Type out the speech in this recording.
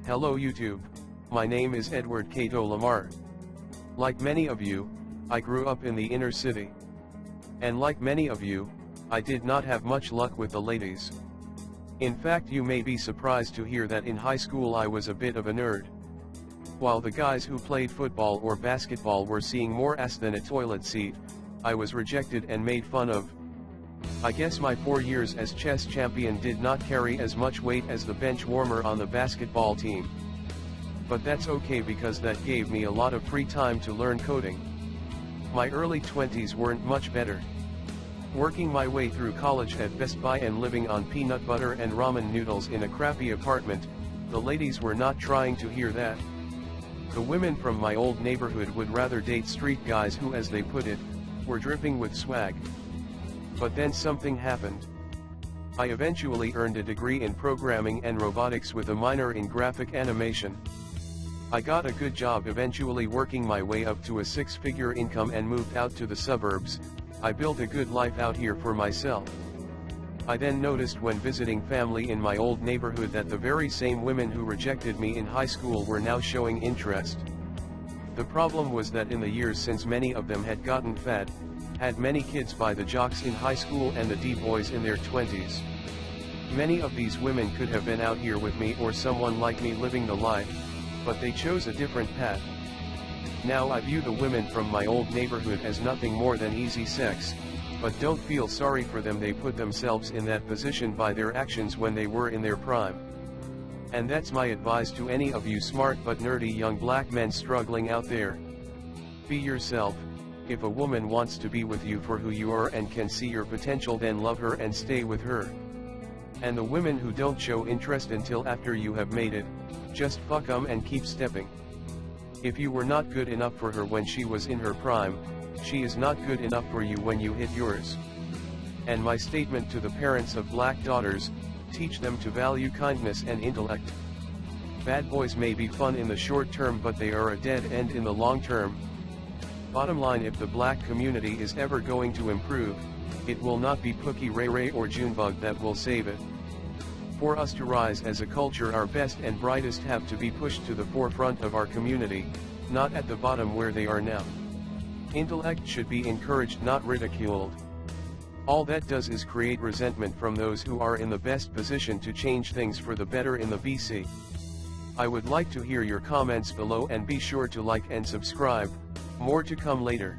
Hello YouTube, my name is Edward Cato Lamar. Like many of you, I grew up in the inner city. And like many of you, I did not have much luck with the ladies. In fact, you may be surprised to hear that in high school I was a bit of a nerd. While the guys who played football or basketball were seeing more ass than a toilet seat, I was rejected and made fun of. I guess my 4 years as chess champion did not carry as much weight as the bench warmer on the basketball team. But that's okay because that gave me a lot of free time to learn coding. My early 20s weren't much better. Working my way through college at Best Buy and living on peanut butter and ramen noodles in a crappy apartment, the ladies were not trying to hear that. The women from my old neighborhood would rather date street guys who, as they put it, were dripping with swag. But then something happened. I eventually earned a degree in programming and robotics with a minor in graphic animation. I got a good job, eventually working my way up to a 6-figure income and moved out to the suburbs. I built a good life out here for myself. I then noticed when visiting family in my old neighborhood that the very same women who rejected me in high school were now showing interest. The problem was that in the years since many of them had gotten fat, had many kids by the jocks in high school and the D-boys in their 20s. Many of these women could have been out here with me or someone like me living the life, but they chose a different path. Now I view the women from my old neighborhood as nothing more than easy sex, but don't feel sorry for them. They put themselves in that position by their actions when they were in their prime. And that's my advice to any of you smart but nerdy young black men struggling out there. Be yourself. If a woman wants to be with you for who you are and can see your potential, then love her and stay with her. And the women who don't show interest until after you have made it, just fuck 'em and keep stepping. If you were not good enough for her when she was in her prime, she is not good enough for you when you hit yours. And my statement to the parents of black daughters, teach them to value kindness and intellect. Bad boys may be fun in the short term, but they are a dead end in the long term. Bottom line, if the black community is ever going to improve, it will not be Pookie Ray Ray or Junebug that will save it. For us to rise as a culture, our best and brightest have to be pushed to the forefront of our community, not at the bottom where they are now. Intellect should be encouraged, not ridiculed. All that does is create resentment from those who are in the best position to change things for the better in the BC. I would like to hear your comments below and be sure to like and subscribe. More to come later.